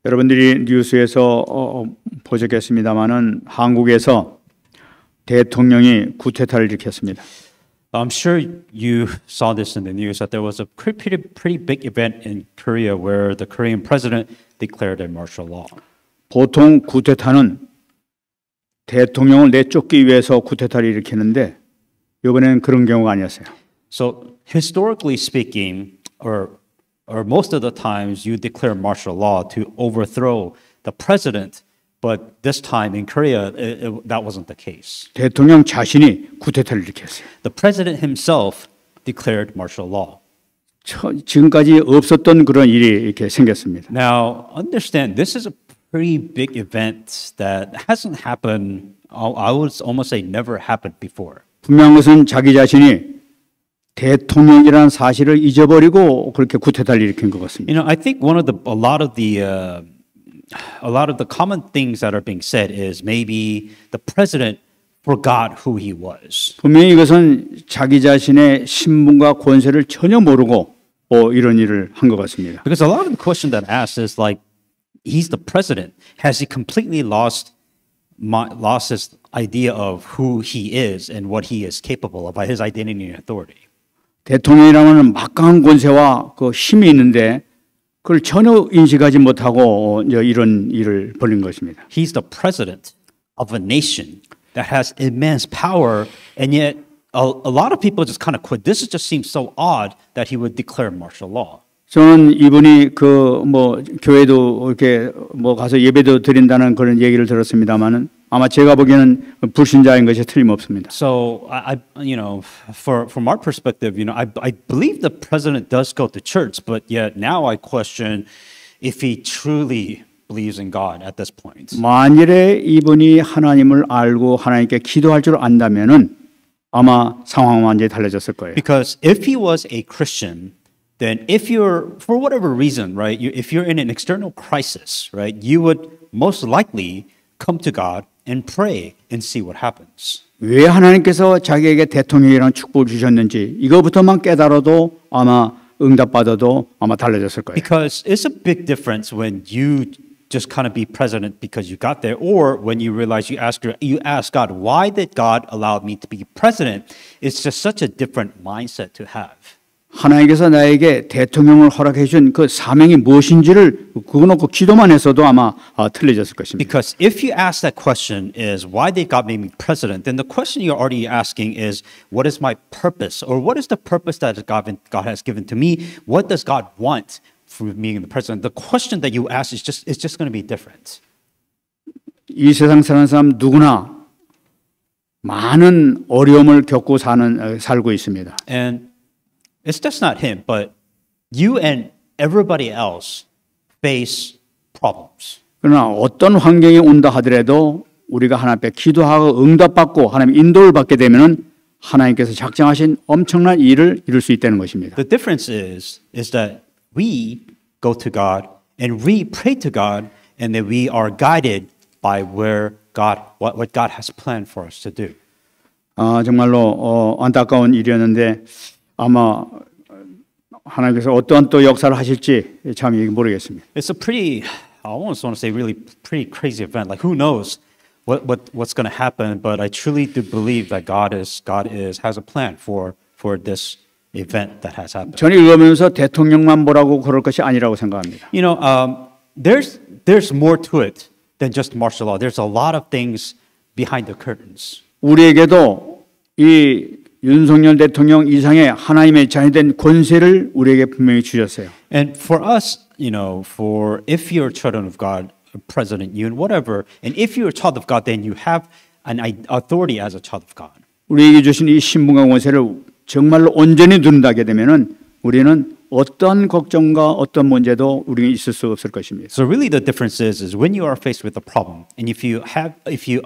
여러분들이 뉴스에서 보셨겠습니다마는 한국에서 대통령이 쿠데타를 일으켰습니다. I'm sure you saw this in the news that there was a pretty big event in Korea where the Korean president declared a martial law. 보통 쿠데타는 대통령을 내쫓기 위해서 쿠데타를 일으키는데 이번에는 그런 경우가 아니었어요. So historically speaking, or most of the times, you declare martial law to overthrow the president. But this time in Korea, that wasn't the case. 대통령 자신이 쿠데타를 일으켰어요. The president himself declared martial law. 지금까지 없었던 그런 일이 이렇게 생겼습니다. Now, understand, this is a pretty big event that hasn't happened, I would almost say never happened before. 분명한 것은 자기 자신이 대통령이라는 사실을 잊어버리고 그렇게 쿠데타를 일으킨 것 같습니다. You know, I think a lot of the common things that are being said is maybe the president forgot who he was. 분명히 이것은 자기 자신의 신분과 권세를 전혀 모르고 이런 일을 한 것 같습니다. Because a lot of the question that asked is like, he's the president. Has he completely lost his idea of who he is and what he is capable of by his identity and authority? 대통령이라면 막강한 권세와 그 힘이 있는데 그걸 전혀 인식하지 못하고 이런 일을 벌인 것입니다. He's the president of a nation that has immense power, and yet a lot of people just kind of quit. This just seems so odd that he would declare martial law. 저는 이분이 교회도 이렇게 가서 예배도 드린다는 그런 얘기를 들었습니다만은 아마 제가 보기에는 불신자인 것이 틀림없습니다. So from our perspective, I believe the president does go to church, but yet now I question if he truly believes in God at this point. 만일에 이분이 하나님을 알고 하나님께 기도할 줄 안다면은 아마 상황은 완전히 달라졌을 거예요. Because if he was a Christian, then if you're, for whatever reason, right, if you're in an external crisis, right, you would most likely come to God and pray and see what happens. 왜 하나님께서 자기에게 대통령이라는 축복을 주셨는지 이거부터만 깨달아도 아마 응답받아도 아마 달라졌을 거예요. Because it's a big difference when you just kind of be president because you got there, or when you realize you ask God, why did God allow me to be president? It's just such a different mindset to have. 하나님께서 나에게 대통령을 허락해 준 그 사명이 무엇인지를 그거 놓고 기도만 했어도 아마 틀려졌을 것입니다. Because if you ask that question is why did God make me president, then the question you're already asking is what is my purpose, or what is the purpose that God has given to me? What does God want from me and the president? The question that you ask is just going to be different. 이 세상 사는 사람 누구나 많은 어려움을 겪고 살고 있습니다. And it's just not him, but you and everybody else face problems. 그러나 어떤 환경이 온다 하더라도 우리가 하나님 앞에 기도하고 응답받고 하나님 인도를 받게 되면은 하나님께서 작정하신 엄청난 일을 이룰 수 있다는 것입니다. The difference is that we go to God and we pray to God, and that we are guided by what God has planned for us to do. 정말로 안타까운 일이었는데. 아마 하나님께서 어떠한 또 역사를 하실지 참 모르겠습니다. It's a pretty, I almost want to say really pretty crazy event. Like who knows what's going to happen? But I truly do believe that God has a plan for this event that has happened. 저는 읽으면서 대통령만 보라고 그럴 것이 아니라고 생각합니다. You know, there's more to it than just martial law. There's a lot of things behind the curtains. 우리에게도 이 윤석열 대통령 이상의 하나님의 자녀된 권세를 우리에게 분명히 주셨어요. And for us, if you're a children of God, a president, you and whatever, and if you're a child of God, then you have an authority as a child of God. 우리에게 주신 이 신분과 권세를 정말로 온전히 누린다게 되면은 우리는 어떤 걱정과 어떤 문제도 우리가 있을 수 없을 것입니다. So really the difference is when you are faced with a problem, and if you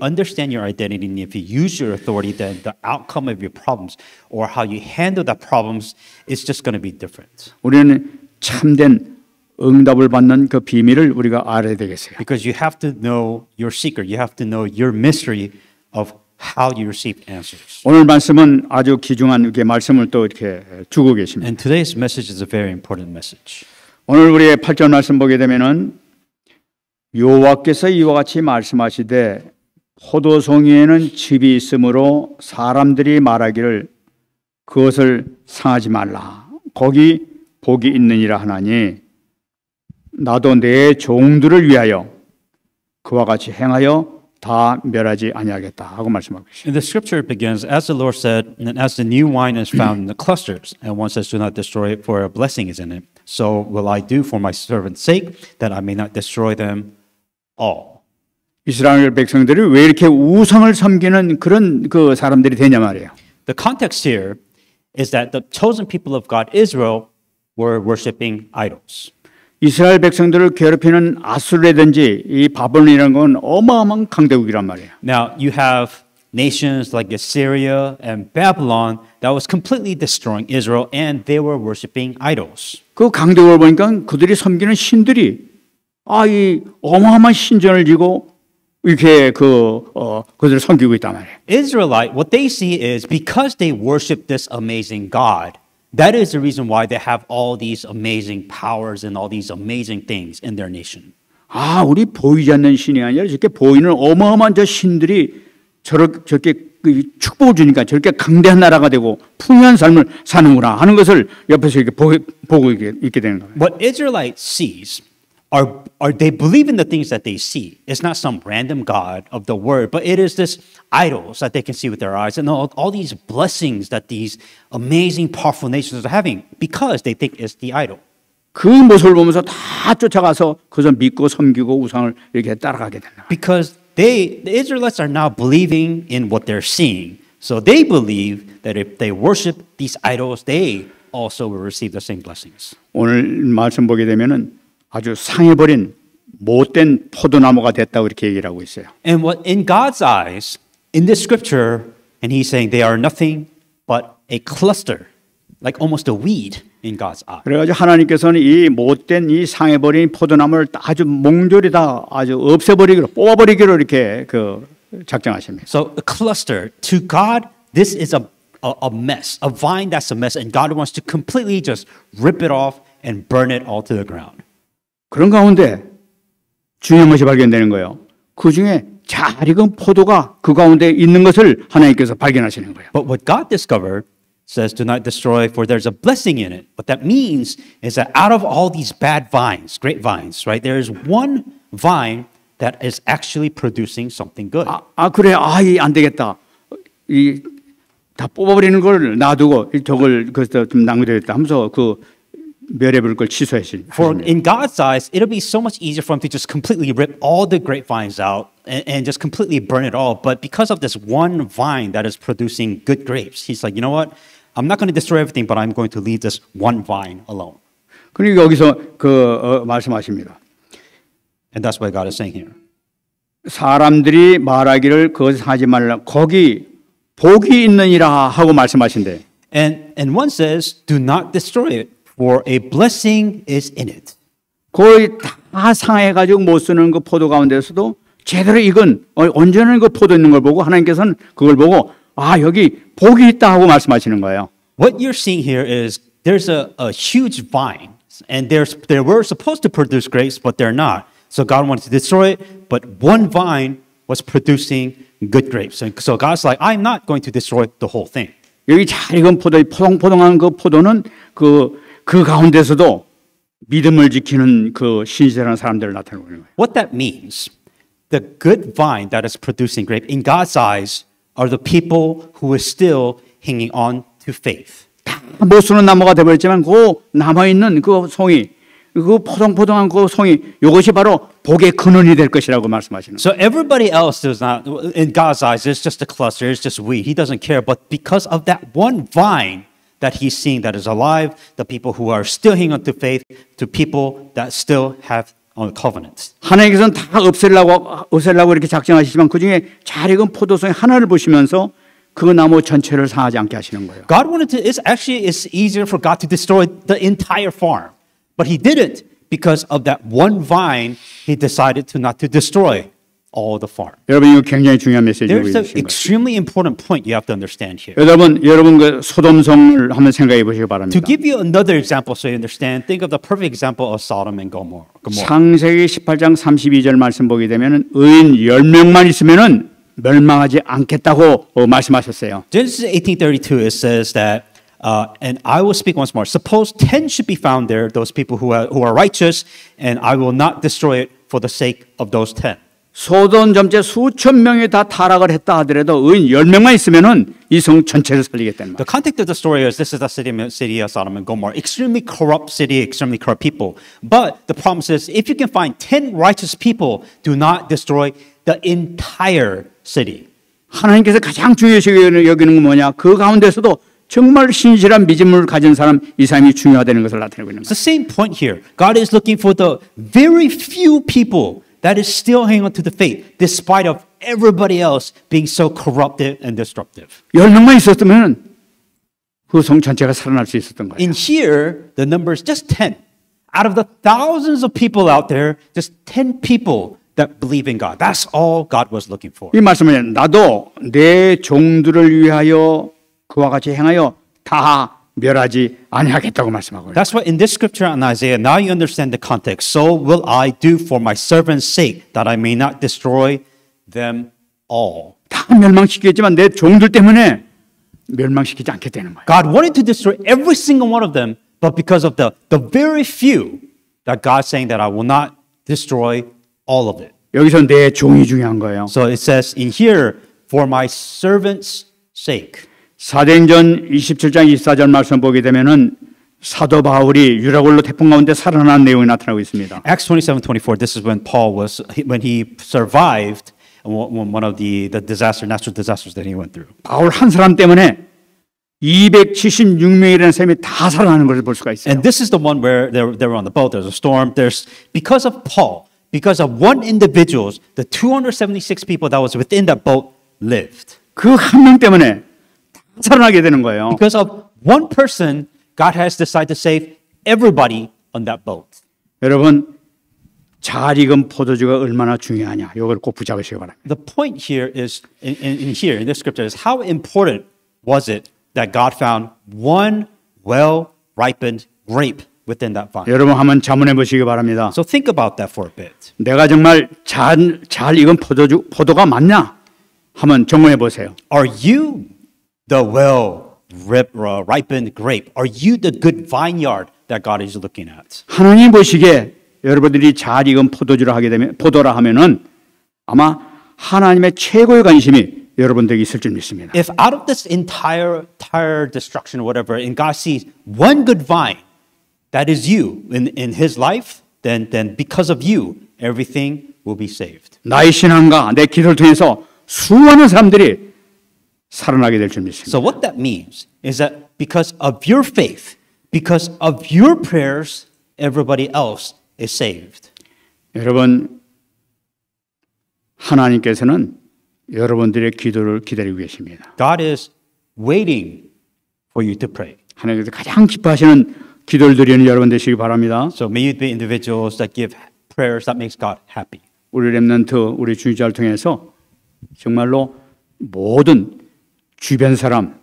understand your identity, and if you use your authority, then the outcome of your problems or how you handle the problems is just going to be different. 우리는 참된 응답을 받는 그 비밀을 우리가 알아야 되겠어요. Because you have to know your secret, you have to know your mystery of how you receive answers. 오늘 말씀은 아주 귀중한 이렇게 말씀을 또 이렇게 주고 계십니다. And today's message is a very important message. 오늘 우리의 8절 말씀 보게 되면은 여호와께서 이와 같이 말씀하시되 포도송이에는 즙이 있으므로 사람들이 말하기를 그것을 상하지 말라. 거기 복이 있느니라 하나니 나도 내 종들을 위하여 그와 같이 행하여 다 멸하지 아니하겠다 하고 말씀하고 있습니다. And the scripture begins, as the Lord said, and as the new wine is found in the clusters, and one says, do not destroy it, for a blessing is in it. So will I do for my servant's sake, that I may not destroy them all. 이스라엘 백성들이 왜 이렇게 우상을 섬기는 그런 그 사람들이 되냐 말이에요. The context here is that the chosen people of God, Israel, were worshiping idols. 이스라엘 백성들을 괴롭히는 아수르라든지 이 바벨론이라는 건 어마어마한 강대국이란 말이에요. Now, you have nations like Assyria and Babylon that was completely destroying Israel, and they were worshiping idols. 그 강대국을 보니까 그들이 섬기는 신들이 이 어마어마한 신전을 지고 이렇게 그들을 섬기고 있단 말이에요. Israelite, what they see is because they worship this amazing God, that is the reason why they have all these amazing powers and all these amazing things in their nation. 우리 보이지 않는 신이 아니라 저렇게 보이는 어마어마한 저 신들이 저렇게 축복을 주니까 저렇게 강대한 나라가 되고 풍요한 삶을 사는구나 하는 것을 옆에서 이렇게 보고 있게 되는 거예요. What Israelites sees are they believe in the things that they see. It's not some random God of the word, but it is this idols that they can see with their eyes and all these blessings that these amazing, powerful nations are having because they think it's the idol. 그 모습을 보면서 다 쫓아가서 그저 믿고 섬기고 우상을 이렇게 따라가게 된다. Because the Israelites are now believing in what they're seeing. So they believe that if they worship these idols, they also will receive the same blessings. 오늘 말씀 보게 되면은 아주 상해버린 못된 포도나무가 됐다고 이렇게 얘기를 하고 있어요. And what in God's eyes, in this scripture, and he's saying they are nothing but a cluster, like almost a weed in God's eye. 그래가지고 하나님께서는 이 못된 이 상해버린 포도나무를 아주 몽졸이 다 아주 없애버리기로 뽑아버리기로 이렇게 작정하십니다. So a cluster, to God, this is a mess, a vine that's a mess, and God wants to completely just rip it off and burn it all to the ground. 그런 가운데 중요한 것이 발견되는 거예요. 그 중에 잘 익은 포도가 그 가운데 있는 것을 하나님께서 발견하시는 거예요. But what God discovered says, do not destroy, for there's a blessing in it. What that means is that out of all these bad vines, great vines, right, there is one vine that is actually producing something good. 그래, 안 되겠다. 다 뽑아버리는 걸 놔두고 저걸 그래서 좀 낭비되겠다 하면서 멸해버릴 걸 취소하시니. For in God's eyes, it'll be so much easier for him to just completely rip all the grapevines out and just completely burn it all. But because of this one vine that is producing good grapes, he's like, you know what? I'm not going to destroy everything, but I'm going to leave this one vine alone. 그리고 여기서 말씀하십니다. And that's what God is saying here. 사람들이 말하기를 그것을 하지 말라. 거기 복이 있느니라 하고 말씀하신대. And one says, do not destroy it, for a blessing is in it. 거의 다 상해가지고 못 쓰는 그 포도 가운데서도 제대로 익은 온전한 그 포도 있는 걸 보고 하나님께서는 그걸 보고 여기 복이 있다 하고 말씀하시는 거예요. What you're seeing here is there's a huge vine, and they were supposed to produce grapes, but they're not. So God wanted to destroy it, but one vine was producing good grapes. And so God's like, I'm not going to destroy the whole thing. 여기 잘 익은 포도, 포동포동한 그 포도는 그 가운데서도 믿음을 지키는 그 신실한 사람들을 나타내고 있는 거예요. What that means, the good vine that is producing grape in God's eyes are the people who are still hanging on to faith. 못 쓰는 나무가 되어버렸지만 그 남아있는 그 송이, 그 포동포동한 그 송이, 이것이 바로 복의 근원이 될 것이라고 말씀하시는 거예요. So everybody else does not, in God's eyes, it's just a cluster, it's just weed. He doesn't care. But because of that one vine that he's seeing that is alive, the people who are still hanging on to faith, to people that still have covenants. 하나님께서는 다 없애려고 이렇게 작정하시지만 그 중에 잘 익은 포도송이 하나를 보시면서 그 나무 전체를 상하지 않게 하시는 거예요. God wanted to, it's easier for God to destroy the entire farm. But he didn't because of that one vine, he decided to not to destroy all the farm. 여러분 이거 굉장히 중요한 메시지고 There's an 있으신 거예요. extremely important point you have to understand here. 여러분 그 소돔성을 한번 생각해 보시기 바랍니다. To give you another example so you understand, think of the perfect example of Sodom and Gomorrah. 창세기 18장 32절 말씀 보게 되면은 의인 10명만 있으면은 멸망하지 않겠다고 말씀하셨어요. Genesis 18:32 it says that and I will speak once more. Suppose 10 should be found there, those people who are righteous, and I will not destroy it for the sake of those 10. 소돔 전체 수천 명이 다 타락을 했다 하더라도 의인 10명만 있으면은 이 성 전체를 살리겠다는 The 거예요. context of the story is this is the city of Sodom and Gomorrah, extremely corrupt city, extremely corrupt people. But the promise is if you can find 10 righteous people, do not destroy the entire city. 하나님께서 가장 중요시 여기는 건 뭐냐? 그 가운데서도 정말 신실한 믿음을 가진 사람, 이 사람이 중요하다는 것을 나타내고 있는 It's 거예요. the same point here. God is looking for the very few people that is still hanging on to the faith, despite of everybody else being so corrupted and destructive. 10명만 있었으면 그 성 전체가 살아날 수 있었던 거예요. In here, the number is just 10. Out of the thousands of people out there, just 10 people that believe in God. That's all God was looking for. 이 말씀은 나도 내 종들을 위하여 그와 같이 행하여 다 멸하지 아니하겠다고 말씀하고 있어요. That's why in this scripture in Isaiah, now you understand the context. So will I do for my servant's sake, that I may not destroy them all. 다 멸망시키겠지만 내 종들 때문에 멸망시키지 않겠다는 거예요. God wanted to destroy every single one of them, but because of the very few, that God's saying that I will not destroy all of it. 여기서 내 종이 중요한 거예요. So it says in here, for my servant's sake. 사도행전 27장 24절 말씀 보게 되면은 사도 바울이 유라굴로 태풍 가운데 살아난 내용이 나타나고 있습니다. Acts 27:24. This is when when he survived one of the natural disasters that he went through. 바울 한 사람 때문에 276명이라는 사람이 다 살아나는 것을 볼 수가 있어요. And this is the one where they were on the boat. There's a storm. Because of Paul, because of one individual, the 276 people that was within that boat lived. 그 한 명 때문에 다 살아나게 되는 거예요. Because of one person, God has decided to save everybody on that boat. 여러분 잘 익은 포도주가 얼마나 중요하냐 이걸 꼭 붙잡으시기 바랍니다. The point here is in this scripture is how important was it that God found one well-ripened grape within that vine. 여러분 한번 자문해 보시기 바랍니다. So think about that for a bit. 내가 정말 잘 익은 포도가 맞냐? 한번 점검해 보세요. Are you the well-ripened grape? Are you the good vineyard that God is looking at? 하나님 보시기에 여러분들이 잘 익은 포도라 하면은 아마 하나님의 최고의 관심이 여러분들에게 있을 줄 믿습니다. If out of this entire destruction or whatever, and God sees one good vine, that is you in His life, then because of you, everything will be saved. 나의 신앙과 내 기도를 통해서 수많은 사람들이 살아나게 될 줄 믿습니다. So what that means is that because of your faith, because of your prayers, everybody else is saved. 여러분 하나님께서는 여러분들의 기도를 기다리고 계십니다. God is waiting for you to pray. 하나님께서 가장 기뻐하시는 기도를 드리는 여러분 되시기 바랍니다. So may you be individuals that give prayers that makes God happy. 우리 렘넌트, 우리 주의자를 통해서 정말로 모든 주변 사람,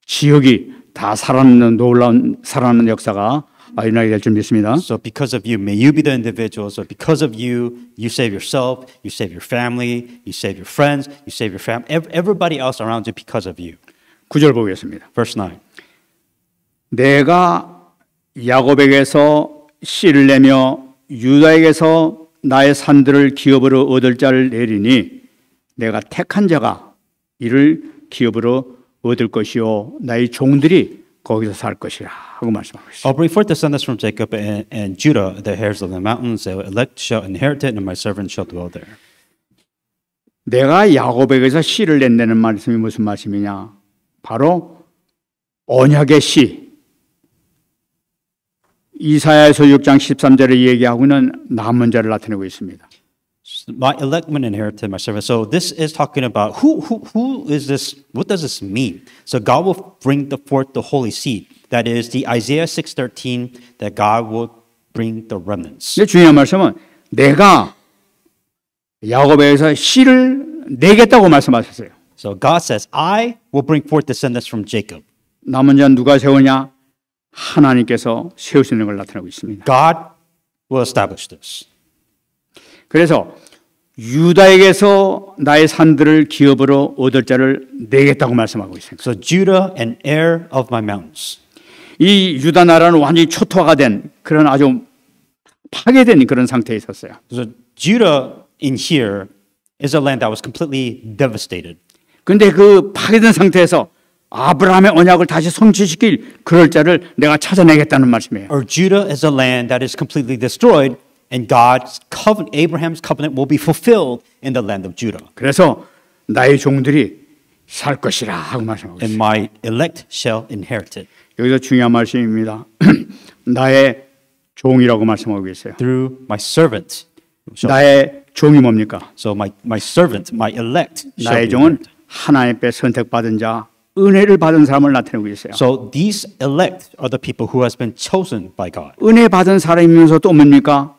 지역이 다 살아나는 놀라운 살아나는 역사가 일어나게 될 줄 믿습니다. So because of you, may you be the individuals. So because of you, you save yourself, you save your family, you save your friends, you save your family, everybody else around you because of you. 9절 보겠습니다. Verse 9. 내가 야곱에게서 씨를 내며 유다에게서 나의 산들을 기업으로 얻을 자를 내리니 내가 택한 자가 이를 기업으로 얻을 것이요 나의 종들이 거기서 살 것이라 하고 말씀하고 있습니다. I'll bring forth descendants from Jacob and Judah, the heirs of the mountains. The elect shall inherit it, and my servants shall dwell there. 내가 야곱에게서 씨를 낸다는 말씀이 무슨 말씀이냐? 바로 언약의 씨. 이사야서 6장 13절에 얘기하고 있는 남은 자를 나타내고 있습니다. My elect will inherit my servant. So this is talking about who is this? What does this mean? So God will bring forth the holy seed. That is the Isaiah 6:13. That God will bring the remnants. 근데 중요한 말씀은 내가 야곱에게서 씨를 내겠다고 말씀하셨어요. So God says, I will bring forth descendants from Jacob. 남은 자 누가 세우냐? 하나님께서 세우시는 걸 나타내고 있습니다. God will establish this. 그래서 유다에게서 나의 산들을 기업으로 얻을 자를 내겠다고 말씀하고 있습니다. So Judah, an heir of my mountains. 이 유다 나라는 완전히 초토화가 된 그런 아주 파괴된 그런 상태에 있었어요. So Judah in here is a land that was completely devastated. 그런데 그 파괴된 상태에서 아브라함의 언약을 다시 성취시킬 그럴 자를 내가 찾아내겠다는 말씀이에요. Or Judah is a land that is completely destroyed, and God's covenant, Abraham's covenant, will be fulfilled in the land of Judah. 그래서 나의 종들이 살 것이라 하고 말씀하고 And 있어요. my elect shall inherit it. 여기서 중요한 말씀입니다. 나의 종이라고 말씀하고 계세요. Through my servant. 나의 종이 뭡니까? So my servant, my elect shall 나의 be 종은 inherited. 하나님께 선택받은 자, 은혜를 받은 사람을 나타내고 있어요. So these elect are the people who has been chosen by God. 은혜 받은 사람이면서 또 뭡니까?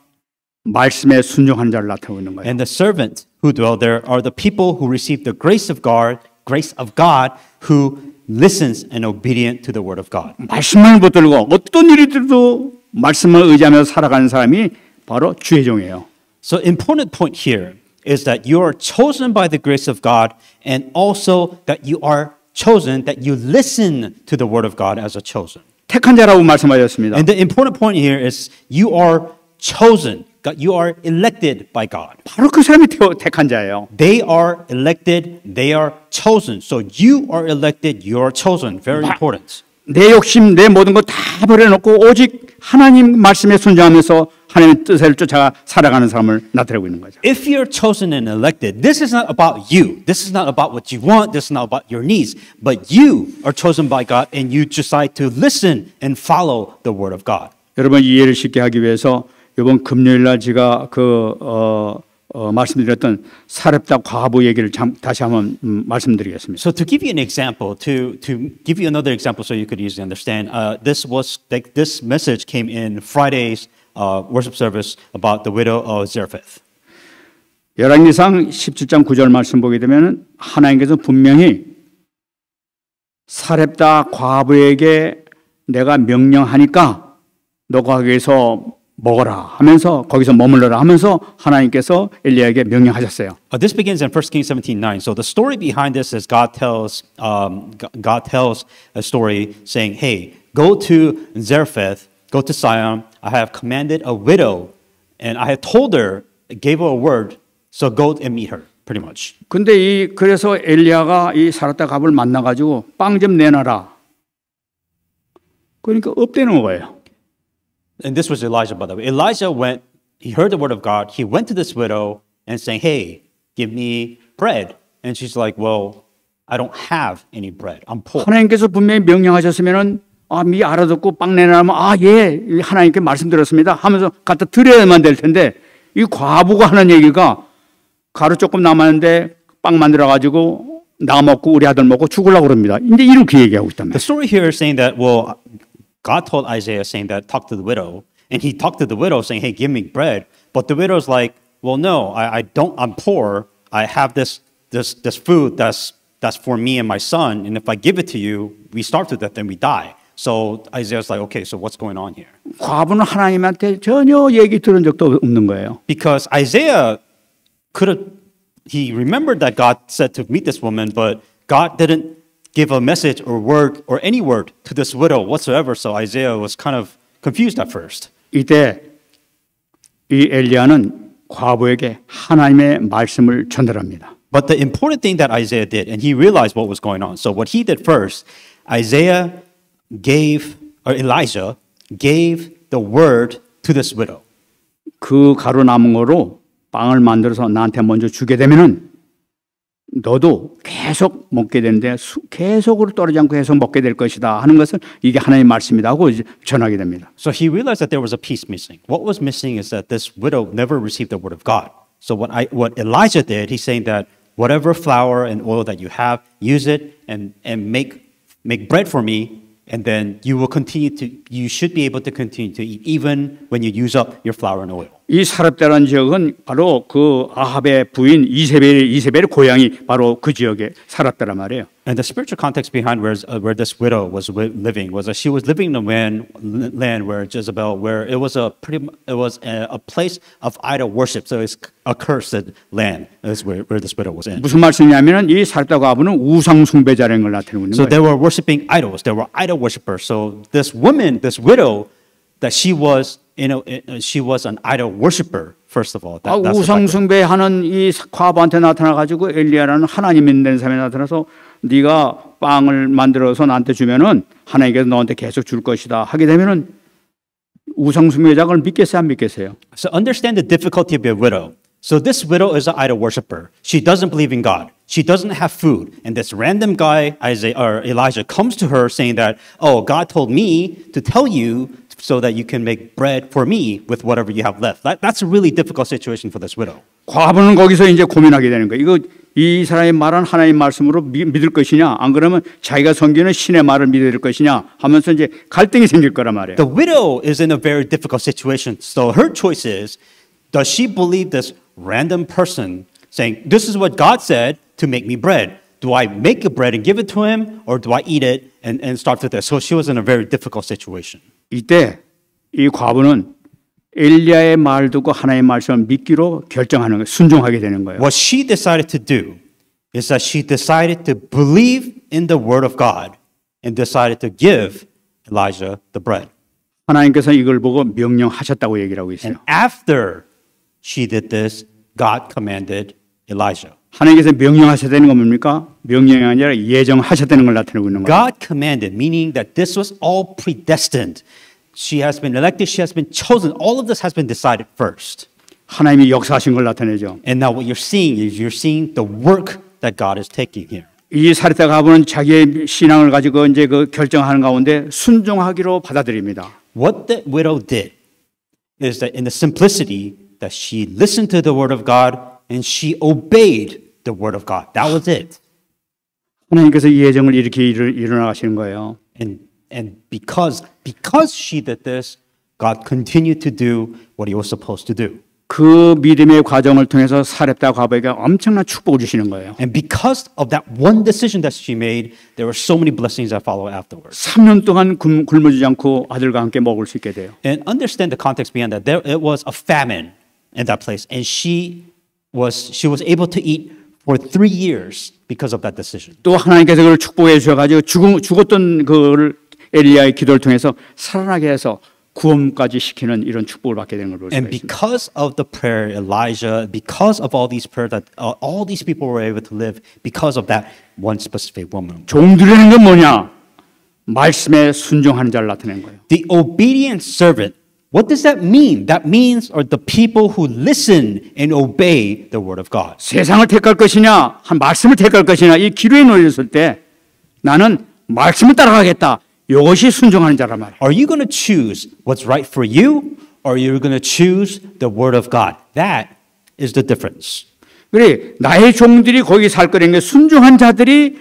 말씀에 순종한 자를 나타내고 있는 거예요. And the servant who dwell there are the people who receive the grace of God, who listens and obedient to the word of God. 말씀을 붙들고 어떤 일이 들어도 말씀을 의지하며 살아가는 사람이 바로 주의 종이에요. So important point here is that you are chosen by the grace of God, and also that you are chosen, that you listen to the word of God as a chosen. 택한 자라고 말씀하셨습니다. And the important point here is you are chosen. You are elected by God. 바로 그 사람이 택한 자예요. They are elected, they are chosen. So you are elected, you are chosen. Very important. 내 욕심, 내 모든 거 다 버려놓고 오직 하나님 말씀에 순종하면서 하나님의 뜻을 쫓아 살아가는 사람을 나타내고 있는 거죠. If you're chosen and elected, this is not about you. This is not about what you want. This is not about your needs. But you are chosen by God, and you decide to listen and follow the word of God. 여러분 이해를 쉽게 하기 위해서 이번 금요일 날 제가 말씀드렸던 사렙다 과부 얘기를 다시 한번 말씀드리겠습니다. So to give you an example, to give you another example, so you could easily understand, this message came in Friday's worship service about the widow of Zarephath. 열왕기상 17장 9절 말씀 보게 되면 하나님께서 분명히 사렙다 과부에게 내가 명령하니까 너가 거기서 먹어라 하면서 거기서 머물러라 하면서 하나님께서 엘리야에게 명령하셨어요. This begins in 1 Kings 17:9. So the story behind this is God tells a story saying, "Hey, go to Zarephath, go to Sion. I have commanded a widow, and I have told her, gave her a word. So go and meet her." Pretty much. 근데 그래서 엘리야가 이 사렙다 갑을 만나 가지고 빵 좀 내놔라. 그러니까 없대는 거예요. And this was Elijah, by the way. Elijah went, he heard the word of God. He went to this widow and saying, hey, give me bread. And she's like, well, I don't have any bread. I'm poor. 하나님께서 분명히 명령하셨으면은 미 알아듣고 빵 내놔면 예, 하나님께 말씀드렸습니다 하면서 갖다 드려야만 될 텐데 이 과부가 하는 얘기가 가루 조금 남았는데 빵 만들어 가지고 나 먹고 우리 아들 먹고 죽으려고 그럽니다. 이제 이렇게 얘기하고 있단 The 말이에요. story here is saying that, well, God told Isaiah saying that, talk to the widow. And he talked to the widow saying, hey, give me bread. But the widow's like, well, no, I don't, I'm poor. I have this food that's for me and my son. And if I give it to you, we starve to death and we die. So Isaiah's like, okay, so what's going on here? 과부는 하나님한테 전혀 얘기 들은 적도 없는 거예요. Because Isaiah he remembered that God said to meet this woman, but God didn't give a message or word or any word to this widow whatsoever. So Isaiah was kind of confused at first. 이때 이 엘리야는 과부에게 하나님의 말씀을 전달합니다. But the important thing that Isaiah did, and he realized what was going on. So what he did first, Elijah gave the word to this widow. 그 가루 남은 거로 빵을 만들어서 나한테 먼저 주게 되면은 너도 계속 먹게 되는데 계속으로 떨어지지 않고 계속 먹게 될 것이다 하는 것을 이게 하나님의 말씀이다 하고 전하게 됩니다. So he realized that there was a piece missing. What was missing is that this widow never received the word of God. So what Elijah did, he's saying that whatever flour and oil that you have, use it and make bread for me, and then you should be able to continue to eat even when you use up your flour and oil. 이 사렙다라는 지역은 바로 그 아합의 부인 이세벨의 고향이 바로 그 지역에 살았다란 말이에요. And the spiritual context behind where this widow was living was that she was living in a land where Jezebel, where it was a place of idol worship. So it's a cursed land. Is where this widow was in. 무슨 말씀이냐면은 이 사렙다 과부는 우상 숭배자라는 걸 나타내고 있는 So 거예요. they were worshiping idols. They were idol worshippers. So this woman, this widow, that she was an idol worshiper. First of all, that's 우상 숭배하는 이 과부한테 나타나 가지고 엘리야라는 하나님 믿는 사람이 나타나서 네가 빵을 만들어서 나한테 주면은 하나님께서 너한테 계속 줄 것이다 하게 되면은 우상 숭배자가 그걸 믿겠어요, 안 믿겠어요? So understand the difficulty of a widow. So this widow is an idol worshiper. She doesn't believe in God. She doesn't have food. And this random guy, Elijah, comes to her saying that, oh, God told me to tell you so that you can make bread for me with whatever you have left. That's a really difficult situation for this widow. 과부는 거기서 이제 고민하게 되는 거예요. 이거 이 사람이 말한 하나님 말씀으로 믿을 것이냐, 안 그러면 자기가 섬기는 신의 말을 믿을 것이냐 하면서 이제 갈등이 생길 거란 말이에요. The widow is in a very difficult situation. So her choice is, does she believe this random person saying, this is what God said to make me bread? Do I make the bread and give it to him, or do I eat it and start with this? So she was in a very difficult situation. 이때 이 과부는 엘리야의 말 듣고 하나님의 말씀을 믿기로 결정하는 거예요. 순종하게 되는 거예요. What she decided to do is that she decided to believe in the word of God and decided to give Elijah the bread. 하나님께서 이걸 보고 명령하셨다고 얘기를 하고 있어요. And after she did this, God commanded Elijah. 하나님께서 명령하셨다는 건 뭡니까? 명령이 아니라 예정하셨다는 걸 나타내고 있는 거예요. God commanded, meaning that this was all predestined. She has been elected, she has been chosen. All of this has been decided first. 하나님이 역사하신 걸 나타내죠. And now what you're seeing is you're seeing the work that God is taking here. 이 사렙다 과부는 자기의 신앙을 가지고 이제 그 결정하는 가운데 순종하기로 받아들입니다. What the widow did is that in the simplicity that she listened to the word of God and she obeyed the word of God. That was it. 하나님께서 이 예정을 이렇게 일어나가시는 거예요. And because she did this, God continued to do what he was supposed to do. 그 믿음의 과정을 통해서 사렙다 과부에게 엄청난 축복을 주시는 거예요. And because of that one decision that she made, there were so many blessings that followed afterwards. 3년 동안 굶어주지 않고 아들과 함께 먹을 수 있게 돼요. And understand the context behind that. It was a famine in that place, and she was able to eat for 3 years because of that decision. 또 하나님께서 그걸 축복해 주셔가지고 죽었던 그를 엘리야의 기도를 통해서 살아나게 해서 구원까지 시키는 이런 축복을 받게 되는 걸 볼 수가 And 있습니다. because of the prayer, Elijah, because of all these prayers that all these people were able to live, because of that one specific woman. 종들이라는 건 뭐냐? 말씀에 순종하는 자를 나타낸 거예요. The obedient servant. What does that mean? That means are the people who listen and obey the word of God. 세상을 택할 것이냐, 한 말씀을 택할 것이냐, 이 기로에 놓였을 때 나는 말씀을 따라가겠다. 이것이 순종하는 자란 말이에요. Are you going to choose what's right for you, or are you going to choose the word of God? That is the difference. 그래, 나의 종들이 거기 살 거라는 게 순종한 자들이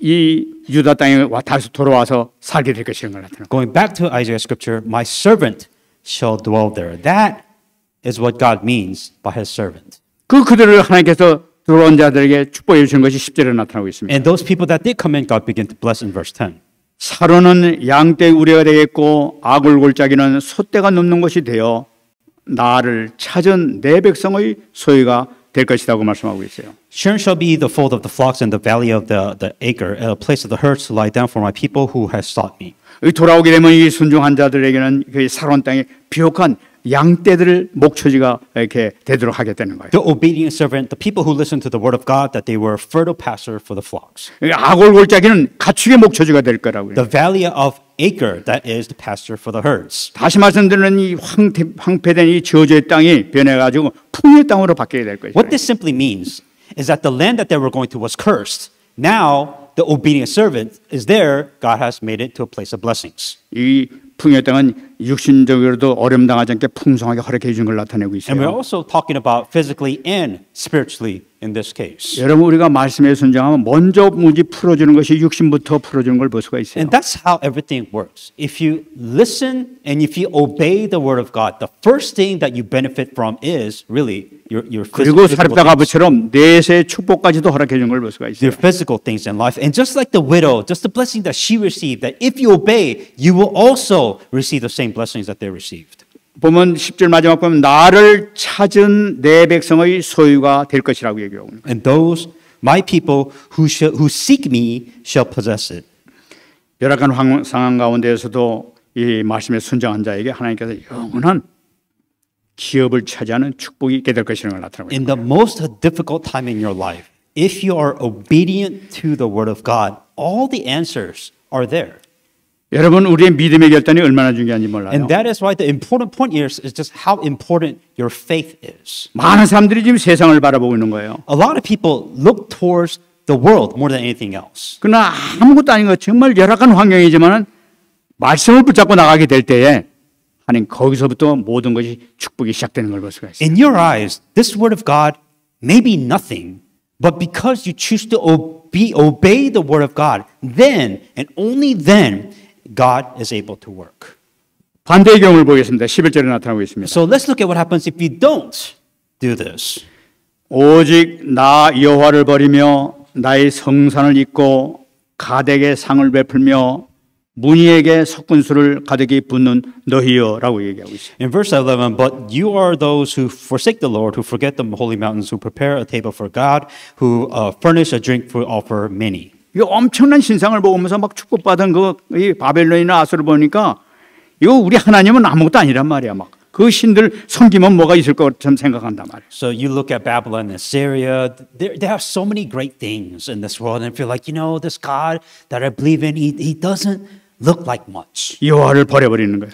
이 유다 땅에 다시 돌아와서 살게 될 것이라는 걸 나타내는 거예요. Going back to Isaiah scripture, my servant shall dwell there. That is what God means by his servant. 그들을 하나님께서 들어온 자들에게 축복해 주시는 것이 10절에 나타나고 있습니다. And those people that did come in, God began to bless in verse 10. 사로는 양떼 우레가 되겠고 아굴골짜기는 소떼가 넘는 것이 되어 나를 찾은 내 백성의 소유가 될 것이라고 말씀하고 있어요. Sharon shall be the fold of the flocks and the valley of the acre, a place of the herds to lie down for my people who has sought me. 돌아오게 되면 이 순종한 자들에게는 그 사로운 땅에 비옥한 양떼들 목초지가 이렇게 되도록 하겠다는 거예요. The obedient servant, the people who listened to the word of God, that they were fertile pasture for the flocks. 아골골짜기는 가축의 목초지가 될 거라고요. The valley of acre, that is the pasture for the herds. 다시 말씀드리는 이 황폐된 이 저주의 땅이 변해가지고 풍요의 땅으로 바뀌게 될 것이죠. What this simply means is that the land that they were going to was cursed. Now the obedient servant is there. God has made it to a place of blessings. 이 풍요의 땅은 육신적으로도 어려움 당하지 않게 풍성하게 허락해 주는 걸 나타내고 And we're 있어요. also talking about physically and spiritually in this case. 여러분 우리가 말씀에 순종하면 먼저 문제 풀어주는 것이 육신부터 풀어주는 걸 볼 수가 있어요. And that's how everything works. If you listen and if you obey the word of God, the first thing that you benefit from is really your 그리고 physical 사렙다 things. 가부처럼 내세의 축복까지도 허락해 주는 걸 볼 수가 있어요. Your physical things in life. And just like the widow, just the blessing that she received, that if you obey, you will also receive the same blessings that they received. 보면 10절 마지막 보면 나를 찾은 내 백성의 소유가 될 것이라고 얘기하고 있는 거예요. And those, my people who seek me shall possess it. 열악한 상황 가운데에서도 이 말씀에 순종한 자에게 하나님께서 영원한 기업을 차지하는 축복이 있게 될 것이라는 걸 나타내고 있습니다. In the most difficult time in your life, if you are obedient to the word of God, all the answers are there. 여러분 우리의 믿음의 결단이 얼마나 중요한지 몰라요. And that is why the important point here is just how important your faith is. 많은 사람들이 지금 세상을 바라보고 있는 거예요. A lot of people look towards the world more than anything else. 그러나 아무것도 아닌 것 정말 열악한 환경이지만은 말씀을 붙잡고 나가게 될 때에 하나님 거기서부터 모든 것이 축복이 시작되는 걸 볼 수가 있어요. In your eyes, this word of God may be nothing, but because you choose to obey the word of God, then and only then God is able to work. 반대의 경우를 보겠습니다. 11절에 나타나고 있습니다. So let's look at what happens if you don't do this. 오직 나 여호와를 버리며 나의 성산을 잊고 가덱에 상을 베풀며 문희에게 석군수를 가득히 붓는 너희여라고 얘기하고 있어요. In verse 11, but you are those who forsake the Lord, who forget the holy mountains, who prepare a table for God, who furnish a drink for offer many. 이 엄청난 신상을 보면서 막 축복받은 이 바벨론이나 아수를 보니까 이거 우리 하나님은 아무것도 아니란 말이야. 막 그 신들 섬기면 뭐가 있을 것처럼 생각한단 말이야. So you look at Babylon and Syria, they have so many great things in this world, and feel like, you know, this God that I believe in, he doesn't look like much. 여호와를 버려버리는 거예요.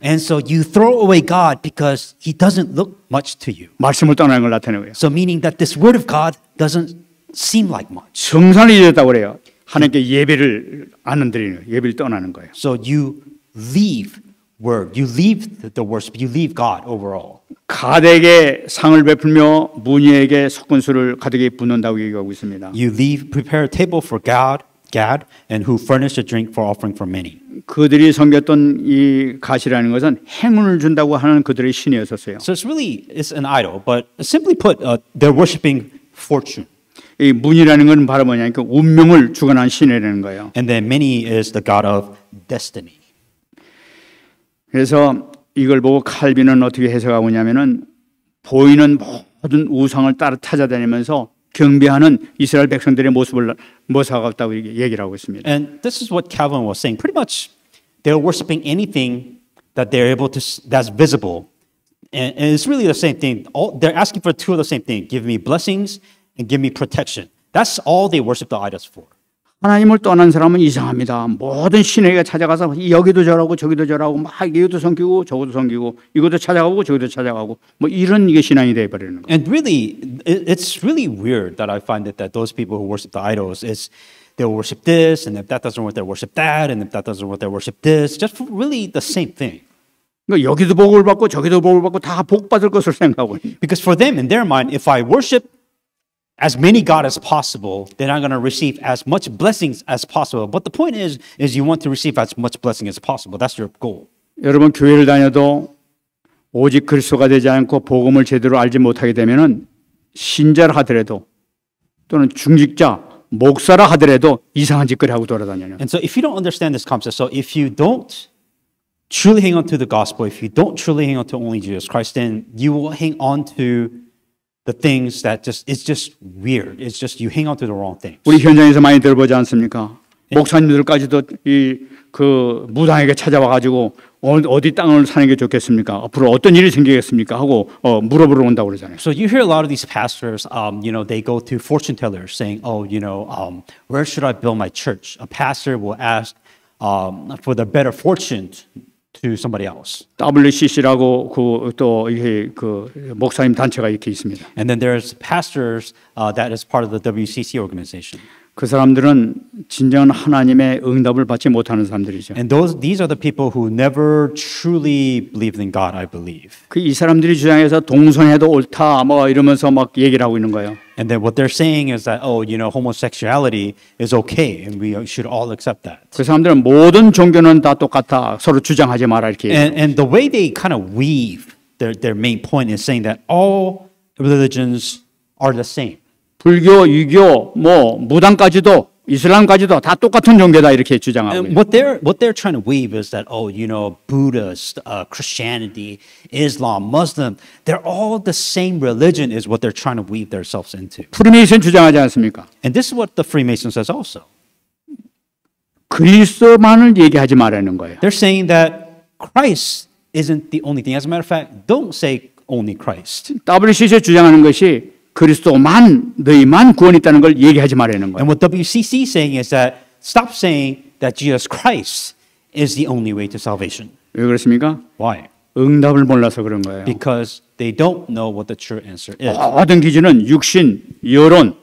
And so you throw away God because he doesn't look much to you. 말씀을 떠나는 걸 나타내고요. So meaning that this word of God doesn't seem like much. 성산을 잊었다고 그래요. 하나님께 예배를 안 드리는 거예요. 예배를 떠나는 거예요. So you leave word, you leave the worship, you leave God overall. 가덱에 상을 베풀며 문희에게 석군수를 가득히 붓는다고 얘기하고 있습니다. You leave, prepare a table for God, Gad, and who furnish a drink for offering for many. 그들이 섬겼던 이 가시라는 것은 행운을 준다고 하는 그들의 신이었었어요. So it's an idol, but simply put, they're worshiping fortune. 이 문이라는 건 바로 뭐냐니까 운명을 주관한 신이라는 거예요. And then many is the God of destiny. 그래서 이걸 보고 칼빈은 어떻게 해석하고 있냐면은 보이는 모든 우상을 따라 찾아다니면서 경배하는 이스라엘 백성들의 모습을 모사하겠다고 얘기를 하고 있습니다. And this is what Calvin was saying. Pretty much, they're worshiping anything that they're able to, that's visible. And it's really the same thing. They're asking for two of the same thing. Give me blessings and give me protection. That's all they worship the idols for. 하나님을 떠난 사람은 이상합니다. 모든 신에게 찾아가서 여기도 저러고 저기도 저러고 막 이것도 섬기고 저것도 섬기고 이것도 찾아가고 저것도 찾아가고 뭐 이런 이게 신앙이 돼 버리는 거예요. And really, it's really weird that I find that those people who worship the idols is they'll worship this, and if that doesn't work, they'll worship that, and if that doesn't work, they'll worship this. Just for really the same thing. 그러니까 여기도 복을 받고 저기도 복을 받고 다 복 받을 것을 생각하고 있는. Because for them, in their mind, if I worship as many God as possible, then I'm going to receive as much blessings as possible. But the point is you want to receive as much blessing as possible. That's your goal. 여러분 교회를 다녀도 오직 그리스도가 되지 않고 복음을 제대로 알지 못하게 되면은 신자라 하더라도 또는 중직자, 목사라 하더라도 이상한 짓거리 하고 돌아다녀요. And so if you don't understand this concept, so if you don't truly hang on to the gospel, if you don't truly hang on to only Jesus Christ, then you will hang on to the things that it's just weird. It's just you hang on to the wrong things. 우리 현장에서 많이 들어보지 않습니까? 목사님들까지도 그 무당에게 찾아와 가지고 어디 땅을 사는 게 좋겠습니까? 앞으로 어떤 일이 생기겠습니까? 하고 물어보러 온다고 그러잖아요. So you hear a lot of these pastors, they go to fortune tellers saying, where should I build my church? A pastor will ask for the better fortune to somebody else. WCC라고 또 이게 그 목사님 단체가 이렇게 있습니다. And then there's pastors that is part of the WCC organization. 그 사람들은 진정한 하나님의 응답을 받지 못하는 사람들이죠. And these are the people who never truly believed in God, I believe. 그 이 사람들이 주장해서 동성애도 옳다 뭐 이러면서 막 얘기를 하고 있는 거예요. And then what they're saying is that, oh, homosexuality is okay and we should all accept that. 그 사람들은 모든 종교는 다 똑같아 서로 주장하지 마라 이렇게. And the way they kind of weave their main point is saying that all religions are the same. 불교, 유교, 뭐 무당까지도 이슬람까지도 다 똑같은 종교다 이렇게 주장하고. And what they're trying to weave is that Buddhist, Christianity, Islam, Muslim, they're all the same religion is what they're trying to weave themselves into. 프리메이슨 주장하지 않습니까? And this is what the Freemason says also. 그리스도만을 얘기하지 말라는 거예요. They're saying that Christ isn't the only thing. As a matter of fact, don't say only Christ. WCC에 주장하는 것이 그리스도만 너희만 구원이 있다는 걸 얘기하지 말라는 거예요. And what WCC is saying is that stop saying that Jesus Christ is the only way to salvation. 왜 그렇습니까? Why? 응답을 몰라서 그런 거예요. Because they don't know what the true answer is. 모든 기준은 육신, 여론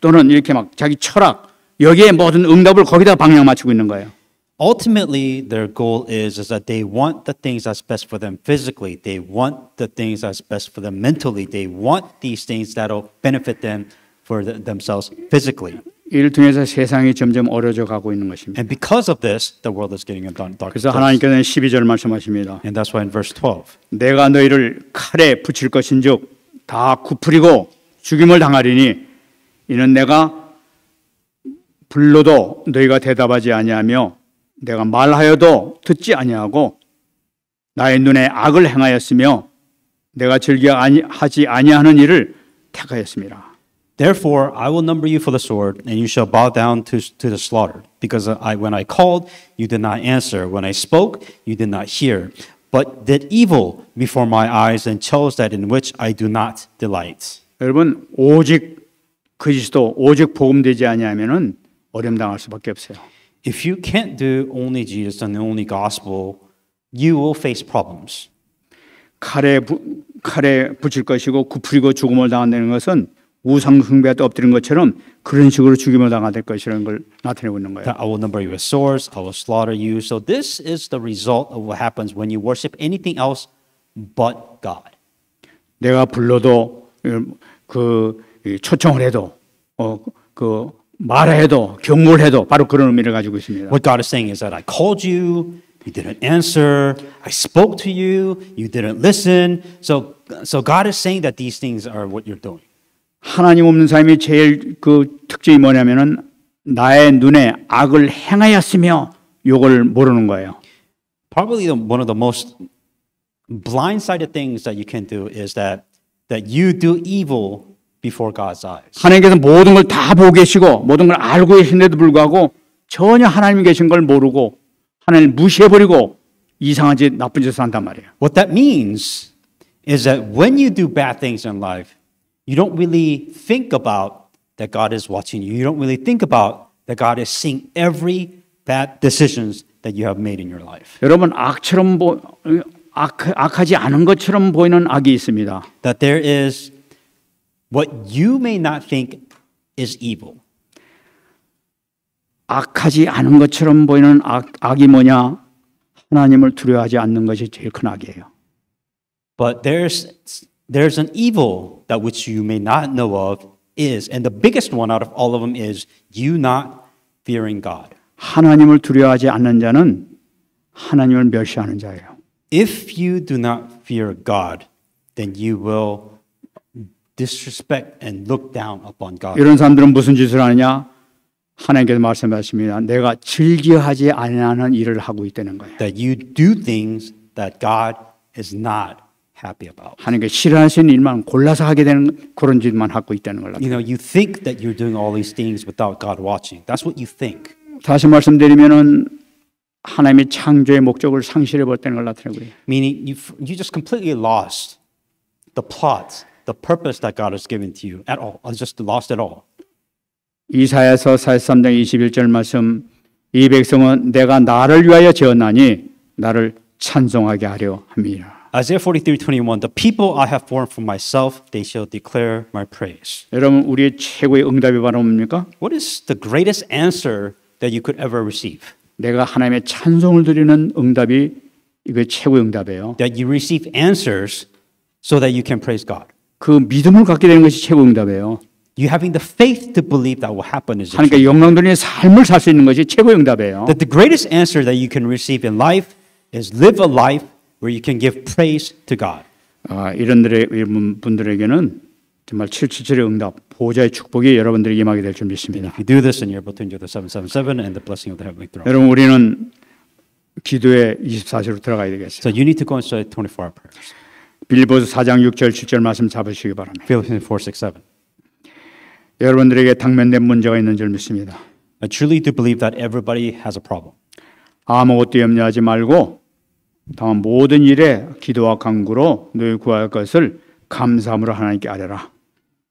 또는 이렇게 막 자기 철학 여기에 모든 응답을 거기다 방향 맞추고 있는 거예요. Ultimately, their goal is that they want the things that's best for them physically. They want the things that's best for them mentally. They want these things that'll benefit them for themselves physically. 이를 통해서 세상이 점점 어려져 가고 있는 것입니다. And because of this, the world is getting a dark 그래서 place. 하나님께서는 12절 말씀하십니다. And that's why in verse 12, 내가 너희를 칼에 붙일 것인즉 다 굽으리고 죽임을 당하리니 이는 내가 불러도 너희가 대답하지 아니하며 내가 말하여도 듣지 아니하고 나의 눈에 악을 행하였으며 내가 즐겨 하지 아니하는 일을 택하였습니다. Therefore, I will number you for the sword, and you shall bow down to the slaughter. Because when I called, you did not answer. When I spoke, you did not hear. But did evil before my eyes and chose that in which I do not delight. 여러분 오직 그리스도 오직 복음되지 아니하면은 어려움 당할 수밖에 없어요. If you can't do only Jesus and only gospel, you will face problems. 칼에 붙일 것이고 굽히고 죽음을 당한다는 것은 우상 숭배에 엎드린 것처럼 그런 식으로 죽임을 당하게 될 것이라는 걸 나타내고 있는 거예요. That I will number you with swords, I will slaughter you. So this is the result of what happens when you worship anything else but God. 내가 불러도 그 초청을 해도 그 말해도 경고를 해도 바로 그런 의미를 가지고 있습니다. What God is saying is that I called you, you didn't answer. I spoke to you, you didn't listen. So God is saying that these things are what you're doing. 하나님 없는 삶이 제일 그 특징이 뭐냐면은 나의 눈에 악을 행하였으며 요걸 모르는 거예요. Probably one of the most blindsided things that you can do is that you do evil before God's eyes. 하나님께서 모든 걸 다 보고 계시고 모든 걸 알고 계신데도 불구하고 전혀 하나님이 계신 걸 모르고 하나님을 무시해버리고 이상한 짓 나쁜 짓을 한단 말이에요. What that means is that when you do bad things in life, you don't really think about that God is watching you. You don't really think about that God is seeing every bad decisions that you have made in your life. 여러분 악하지 않은 것처럼 보이는 악이 있습니다. That there is what you may not think is evil. 악하지 않은 것처럼 보이는 악이 뭐냐? 하나님을 두려워하지 않는 것이 제일 큰 악이에요. But there's an evil that which you may not know of is, and the biggest one out of all of them is you not fearing God. 하나님을 두려워하지 않는 자는 하나님을 멸시하는 자예요. If you do not fear God, then you will disrespect and look down upon God. 이런 사람들은 무슨 짓을 하느냐? 하나님께서 말씀하십니다. 내가 즐겨하지 않는 일을 하고 있다는 거예요. That you do things that God is not happy about. 하나님께 싫어하시는 일만 골라서 하게 되는 그런 짓만 하고 있다는 걸. You think that you're doing all these things without God watching. That's what you think. 다시 말씀드리면은 하나님의 창조의 목적을 상실해 버렸다는 걸 나타내고 있어요. Meaning you just completely lost the plot, the purpose that God has given to you at all. Just lost it all. 이사야서 43장 21절 말씀 이 백성은 내가 나를 위하여 지었나니 나를 찬송하게 하려 함이라. Isaiah 43:21, the people I have formed for myself, they shall declare my praise. 여러분 우리의 최고의 응답이 바로 뭡니까? What is the greatest answer that you could ever receive? 내가 하나님의 찬송을 드리는 응답이 이거 최고의 응답이에요. That you receive answers so that you can praise God. 그 믿음을 갖게 되는 것이 최고의 응답이에요. You having the faith to believe that will happen is the 하나님께 truth. 영광 돌리는 삶을 살 수 있는 것이 최고의 응답이에요. That the greatest answer that you can receive in life is live a life where you can give praise to God. 이런 분들에게는 정말 777의 응답, 보좌의 축복이 여러분들에게 임하게 될 줄 믿습니다. If you do this, then you're able to enjoy the 777 and the blessing of the heavenly throne. 여러분 우리는 기도에 24시로 들어가야 되겠어요. So you need to go inside 24-hour prayers. 빌보서 4장 6절 7절 말씀 잡으시기 바랍니다. Philippians 4:6-7. 여러분들에게 당면된 문제가 있는 줄 믿습니다. I truly do believe that everybody has a problem. 아무것도 염려하지 말고 다음 모든 일에 기도와 간구로 너희 구할 것을 감사함으로 하나님께 아뢰라.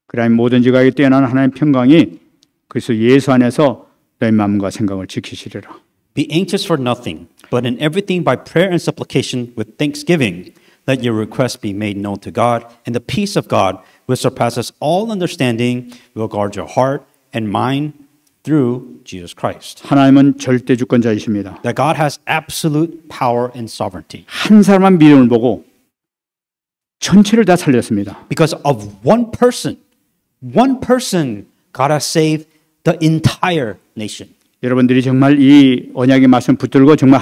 그래야 모든 지각에 뛰어난 하나님의 평강이 그리스도 예수 안에서 너희 마음과 생각을 지키시리라. Be anxious for nothing, but in everything by prayer and supplication with thanksgiving, let your requests be made known to God, and the peace of God, which surpasses all understanding, will guard your heart and mind through Jesus Christ. 하나님은 절대 주권자이십니다. That God has absolute power and sovereignty. 한 사람만 믿음을 보고 전체를 다 살렸습니다. Because of one person, God has saved the entire nation. 여러분들이 정말 이 언약의 말씀 붙들고 정말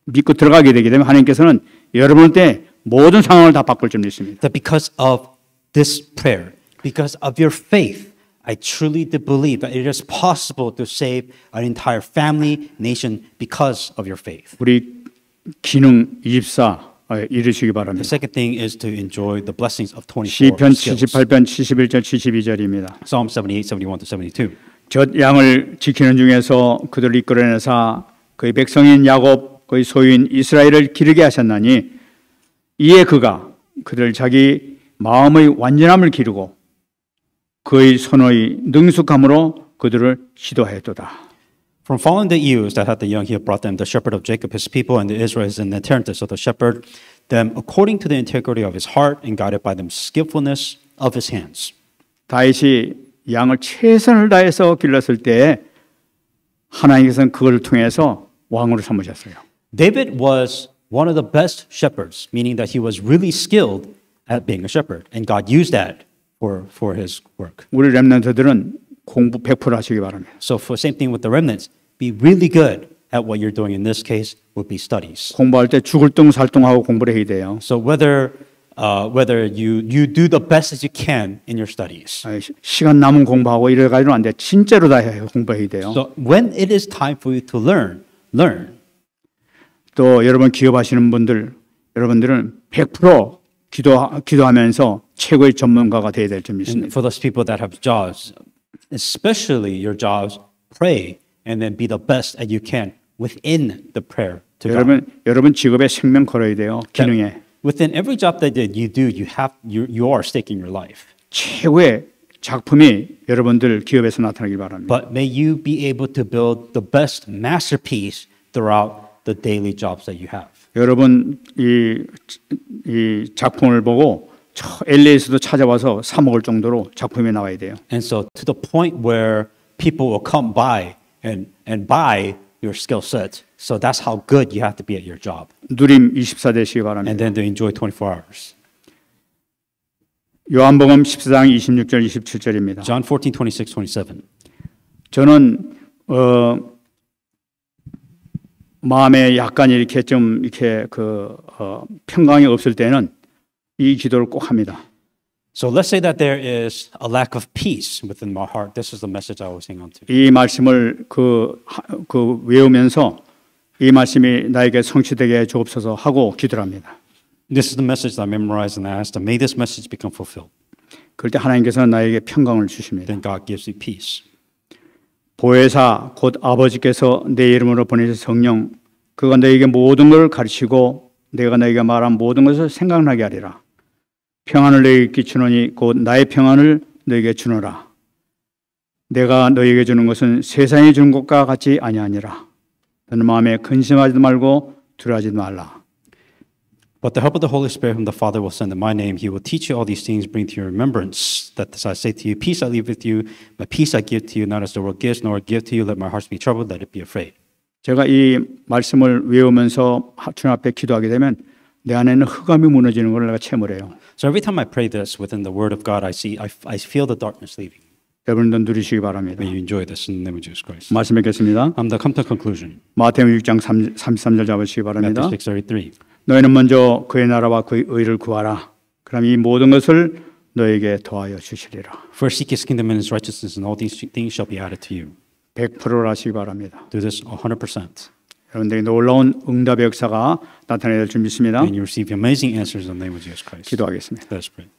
믿고 들어가게 되게 되면 하나님께서는 여러분한테 모든 상황을 다 바꿀 줄 믿습니다. That because of this prayer, because of your faith, I truly do believe that it is possible to save an entire family, nation because of your faith. 우리 기능 24 이루시기 The 바랍니다. second thing is to enjoy the blessings of 24 시편 skills. 78편 71절 72절입니다. Psalm 78, 71 to 72. 젖 양을 지키는 중에서 그들을 이끌어내사 그의 백성인 야곱 그의 소유인 이스라엘을 기르게 하셨나니 이에 그가 그들 자기 마음의 완전함을 기르고 그의 손의 능숙함으로 그들을 지도하였도다. From following the ewes that had the young, he had brought them the shepherd of Jacob, his people, and the Israelites in the inheritance. So the shepherd them according to the integrity of his heart and guided by the skillfulness of his hands. 다윗이 양을 최선을 다해서 길렀을 때 하나님께서는 그걸 통해서 왕으로 삼으셨어요. David was one of the best shepherds, meaning that he was really skilled at being a shepherd, and God used that for his work. 우리 렘넌트들은 공부 100% 하시기 바랍니다. So for same thing with the remnants, be really good at what you're doing. In this case, would be studies. 공부할 때 죽을 똥살똥하고 공부를 해야 돼요. So whether you do the best as you can in your studies. 시간 남은 공부하고 이래가지고는 안 돼. 진짜로 다 해요. 공부해야 돼요. So when it is time for you to learn. 또 여러분 기업하시는 분들, 여러분들은 100% 기도하면서 최고의 전문가가 되어야 될 줄 And 믿습니다. for those people that have jobs, especially your jobs, pray and then be the best that you can within the prayer to God. 여러분 직업에 생명 걸어야 돼요. 기능에. Within every job that you do, you are staking your life. 최고의 작품이 여러분들 기업에서 나타나길 바랍니다. But may you be able to build the best masterpiece throughout the daily jobs that you have. 여러분 이 작품을 보고 LA에서도 찾아와서 사 먹을 정도로 작품이 나와야 돼요. And so to the point where people will come by and buy your skill set. So that's how good you have to be at your job. 누림 24 되시기 바랍니다. And then to enjoy 24 hours. 요한복음 14장 26절 27절입니다. John 14, 26, 27. 저는 마음에 약간 이렇게 좀 이렇게 평강이 없을 때는 이 기도를 꼭 합니다. So let's say that there is a lack of peace within my heart. This is the message I always hang on to. 이 말씀을 외우면서 이 말씀이 나에게 성취되게 해 주옵소서 하고 기도를 합니다. This is the message that I memorized and I asked them, may this message become fulfilled. 그럴 때 하나님께서는 나에게 평강을 주십니다. Then God gives you peace. 보혜사 곧 아버지께서 내 이름으로 보내신 성령 그가 너에게 모든 것을 가르치고 내가 너에게 말한 모든 것을 생각나게 하리라. 평안을 너에게 끼치노니 곧 나의 평안을 너에게 주노라. 내가 너에게 주는 것은 세상이 주는 것과 같이 아니하니라. 너는 마음에 근심하지도 말고 두려워하지도 말라. But the help of the Holy Spirit whom the Father will send in my name, he will teach you all these things, bring to your remembrance that as I say to you, peace I leave with you, my peace I give to you, not as the world gives, nor I give to you, let my heart be troubled, let it be afraid. 제가 이 말씀을 외우면서 주님 앞에 기도하게 되면 내 안에는 흑암이 무너지는 걸 내가 체험을 해요. So every time I pray this within the Word of God, I feel the darkness leaving. 여러분도 누리시기 바랍니다. May you enjoy this in the name of Jesus Christ. 말씀 뵙겠습니다. To come to conclusion. 마태복음 6장 33절 잡으시기 바랍니다. Matthew 6:33. 너희는 먼저 그의 나라와 그의 의를 구하라. 그럼 이 모든 것을 너에게 더하여 주시리라. First seek his kingdom and his righteousness, and all these things shall be added to you. 100%를 하시기 바랍니다. Do this 100%. 여러분들에게 놀라운 응답의 역사가 나타나야 될 줄 믿습니다. And you receive amazing answers in the name of Jesus Christ. 기도하겠습니다. Let us pray.